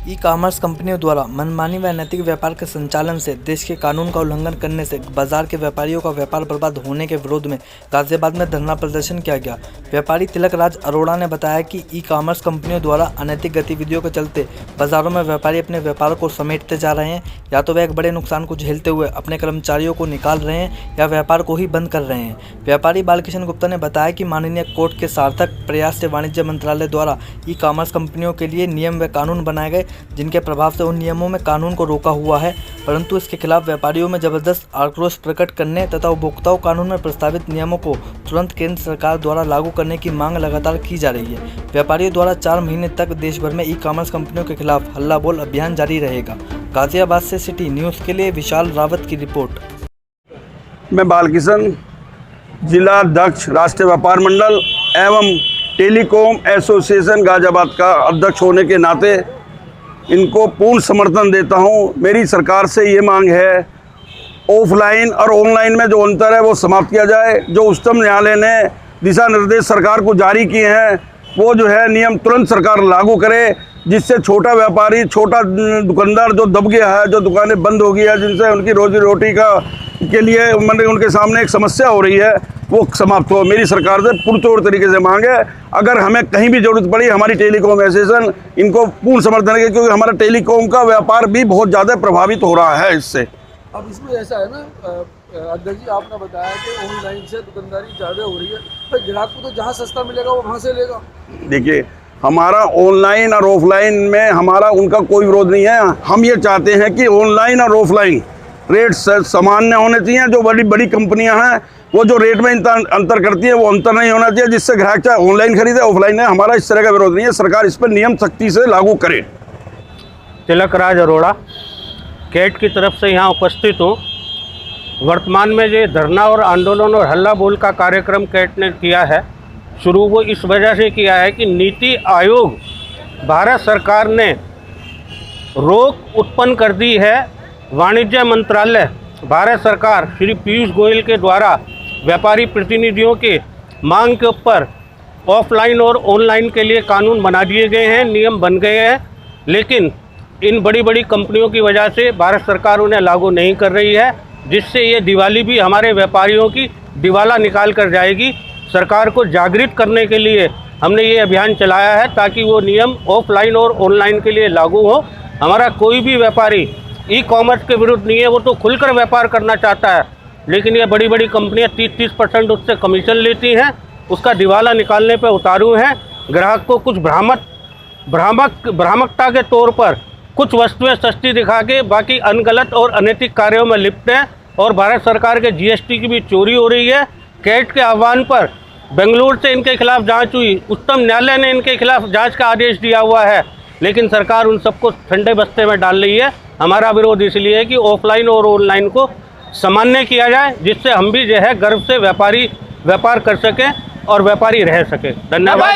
E commerce कंपनियों द्वारा मनमानी व अनैतिक व्यापार के संचालन से देश के कानून का उल्लंघन करने से बाजार के व्यापारियों का व्यापार बर्बाद होने के विरोध में गाजियाबाद में धरना प्रदर्शन किया गया। व्यापारी तिलक राज अरोड़ा ने बताया कि ई कॉमर्स कंपनियों द्वारा अनैतिक गतिविधियों के चलते बाजारों में व्यापारी अपने व्यापार को समेटते जा रहे हैं, या तो वह एक बड़े नुकसान को झेलते हुए अपने कर्मचारियों को निकाल रहे हैं या व्यापार को ही बंद कर रहे हैं। व्यापारी बालकिशन गुप्ता ने बताया कि माननीय कोर्ट के सार्थक प्रयास से वाणिज्य मंत्रालय द्वारा ई कॉमर्स कंपनियों के लिए नियम व कानून बनाए गए, जिनके प्रभाव से उन नियमों में कानून को रोका हुआ है, परंतु इसके खिलाफ व्यापारियों में जबरदस्त आक्रोश प्रकट करने तथा उपभोक्ताओं कानून में प्रस्तावित नियमों को तुरंत केंद्र सरकार द्वारा लागू करने की मांग लगातार की जा रही है। व्यापारियों द्वारा 4 महीने तक देश भर में ई कॉमर्स कंपनियों के खिलाफ हल्ला बोल अभियान जारी रहेगा। गाजियाबाद से सिटी न्यूज़ के लिए विशाल रावत की रिपोर्ट। मैं बालकिशन जिला अध्यक्ष राष्ट्रीय व्यापार मंडल एवं टेलीकॉम एसोसिएशन गाजियाबाद का अध्यक्ष होने के नाते इनको पूर्ण समर्थन देता हूं। मेरी सरकार से ये मांग है, ऑफलाइन और ऑनलाइन में जो अंतर है वो समाप्त किया जाए। जो उच्चतम न्यायालय ने दिशा निर्देश सरकार को जारी किए हैं वो जो है नियम तुरंत सरकार लागू करे, जिससे छोटा व्यापारी, छोटा दुकानदार जो दब गया है, जो दुकानें बंद हो गई है, जिनसे उनकी रोजी रोटी के लिए उनके सामने एक समस्या हो रही है, वो समाप्त हो। मेरी सरकार से पुरजोर तरीके से मांग है। अगर हमें कहीं भी जरूरत पड़ी, हमारी टेलीकॉम एसोसिएशन इनको पूर्ण समर्थन है, क्योंकि हमारा टेलीकॉम का व्यापार भी बहुत ज़्यादा प्रभावित हो रहा है इससे। अब इसमें ऐसा है ना अध्यक्ष जी, आपने बताया कि ऑनलाइन से दुकानदारी ज़्यादा हो रही है, तो ग्राहक को तो जहाँ सस्ता मिलेगा वो वहाँ से लेगा। देखिए, हमारा ऑनलाइन और ऑफलाइन में हमारा उनका कोई विरोध नहीं है। हम ये चाहते हैं कि ऑनलाइन और ऑफलाइन रेट सामान्य होने चाहिए। जो बड़ी बड़ी कंपनियां हैं वो जो रेट में अंतर करती है वो अंतर नहीं होना चाहिए, जिससे ग्राहक चाहे ऑनलाइन खरीदे ऑफलाइन है। हमारा इस तरह का विरोध नहीं है। सरकार इस पर नियम सख्ती से लागू करे। तिलक राज अरोड़ा कैट की तरफ से यहाँ उपस्थित हूँ। वर्तमान में ये धरना और आंदोलन और हल्ला बोल का कार्यक्रम कैट ने किया है, शुरू वो इस वजह से किया है कि नीति आयोग भारत सरकार ने रोक उत्पन्न कर दी है। वाणिज्य मंत्रालय भारत सरकार श्री पीयूष गोयल के द्वारा व्यापारी प्रतिनिधियों के मांग के ऊपर ऑफलाइन और ऑनलाइन के लिए कानून बना दिए गए हैं, नियम बन गए हैं, लेकिन इन बड़ी बड़ी कंपनियों की वजह से भारत सरकार उन्हें लागू नहीं कर रही है, जिससे ये दिवाली भी हमारे व्यापारियों की दिवाला निकाल कर जाएगी। सरकार को जागृत करने के लिए हमने ये अभियान चलाया है ताकि वो नियम ऑफलाइन और ऑनलाइन के लिए लागू हो। हमारा कोई भी व्यापारी ई कॉमर्स के विरुद्ध नहीं है, वो तो खुलकर व्यापार करना चाहता है, लेकिन ये बड़ी बड़ी कंपनियां 30% उससे कमीशन लेती हैं, उसका दिवाला निकालने पर उतारू हैं। ग्राहक को कुछ भ्रामकता के तौर पर कुछ वस्तुएं सस्ती दिखा के बाकी अनगलत और अनैतिक कार्यों में लिप्त हैं, और भारत सरकार के जीएसटी की भी चोरी हो रही है। कैट के आह्वान पर बेंगलुरु से इनके खिलाफ जांच हुई, उच्चतम न्यायालय ने इनके खिलाफ जांच का आदेश दिया हुआ है, लेकिन सरकार उन सबको ठंडे बस्ते में डाल रही है। हमारा विरोध इसलिए है कि ऑफलाइन और ऑनलाइन को सामान्य किया जाए, जिससे हम भी जो है गर्व से व्यापार कर सकें और व्यापारी रह सके। धन्यवाद।